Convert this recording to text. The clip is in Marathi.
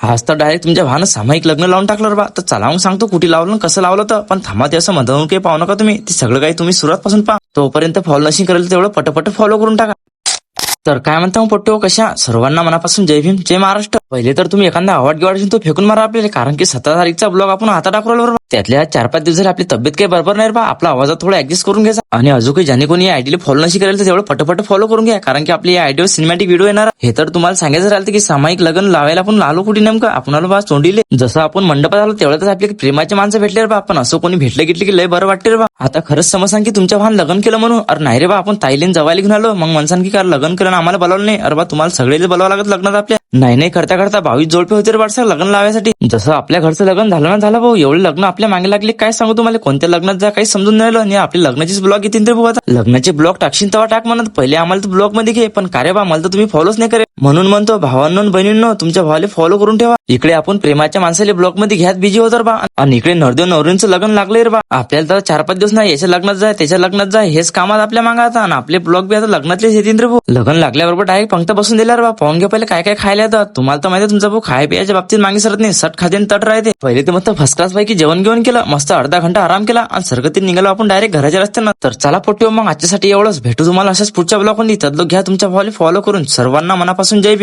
आज तर डायरेक्ट तुमच्या भावानं सामायिक लग्न लावून टाकलं रे बा. तर चला मग सांगतो कुठे लावलं कसं लावलं तर. पण थांबा ते असं म्हणून काही पाहू नका तुम्ही. ते सगळं काही तुम्ही सुरुवातपासून पहा. तोपर्यंत फॉलो नशी करेल तेवढं पटपट फॉलो करून टाका. तर काय म्हणता मग पोट्टे कशा सर्वांना मनापासून जय भीम जय महाराष्ट्र. पहिले तर तुम्ही एखादा अवॉर्ड गिवाड तो फेकून मारा आपल्याला, कारण की 17 तारीखचा ब्लॉग आपण आता टाकलो बरोबर. त्यातल्या 4-5 दिवस झाले आपली तब्येत काही बरोबर नाही बा. आपला आवाजात थोडं ऍडजस्ट करून घ्यायचा. आणि अजून काही ज्याने कोणी आयडीला फॉलो नशी करेल तर तेवढं पटपट फॉलो करून घ्या, कारण की आपली या आयडीवर सिनेमॅटिक व्हिडिओ येणार. हे तर तुम्हाला सांगायचं राहिलं की सामायिक लग्न लावायला आपण आलो कुठे नेमकं आपणाला बा चोंडीले. जसं आपण मंडपात आलो तेवढ्यातच आपले प्रेमाचे माणसं भेटले रे बा. आपण असं कोणी भेटले गिटले की लय बरं वाटते रे बा. आता खरंच समज की तुमच्या भान लग्न केलं म्हणून. अरे नाही रे बा, आपण ताईलीन जवायला घेऊन आलो मग म्हणसान की काय लग्न केलं आम्हाला बोलावलं नाही. अरे बा तुम्हाला सगळे बोलावं लागत लग्नात आपल्या. नाही करता करता 22 जोडपे होते रे वाटतं लग्न लावायसाठी. जसं आपल्या घरचं लग्न झालं ना झालं भाऊ. एवढे लग्न आपल्या मागे लागले काय सांगू तुम्हाला. कोणत्या लग्नात जा काही समजून नाही आलं. आणि आपल्या लग्नाचीच ब्लॉग येतील रे भाऊ. आता लग्नाचे ब्लॉग टाकशील तेव्हा टाक म्हणत. पहिले आम्हाला तर ब्लॉग मध्ये घे, पण कार्य बा मला तर तुम्ही फॉलोच नाही करे. म्हणून म्हणतो भावांनो बहिणींनो तुमच्या भावाला फॉलो करून ठेवा. इकडे आपण प्रेमाच्या माणसाला ब्लॉग मध्ये घ्यात बिजी होतो बा. आणि इकडे नवरदेव नवरींचं लग्न लागले रे बा. आपल्याला तर 4-5 दिवस नाही याच्या लग्नात जाय त्याच्या लग्नात जाय हेच कामात आपल्या मागा आता. आणि आपले ब्लॉग बी आता लग्नातलेच येतील रे भाऊ. लग्न लागल्याबरोबर डायरेक्ट पंक्त बसून दिला रे बा. पाहून घ्या पहिले काय काय खायला येतात. तुम्हाला तर माहिती तुमचा भाऊ खाय पियाच्या बाबतीत मागे सरत नाही. सट खाते तट राहते. पहिले तर मस्त फर्स्ट क्लास पैकी जेवण घेऊन केलं, मस्त अर्धा घंटा आराम केला आणि सरगतीत निघालो आपण डायरेक्ट घराच्या रस्त्यानं. तर चला पोट्टे मग आजच्यासाठी एवढंच. भेटू तुम्हाला अशाच पुढच्या ब्लॉग मध्ये. त्यातलं घ्या तुमच्या भावाला फॉलो करून. सर्वांना मनापासून जय भीम.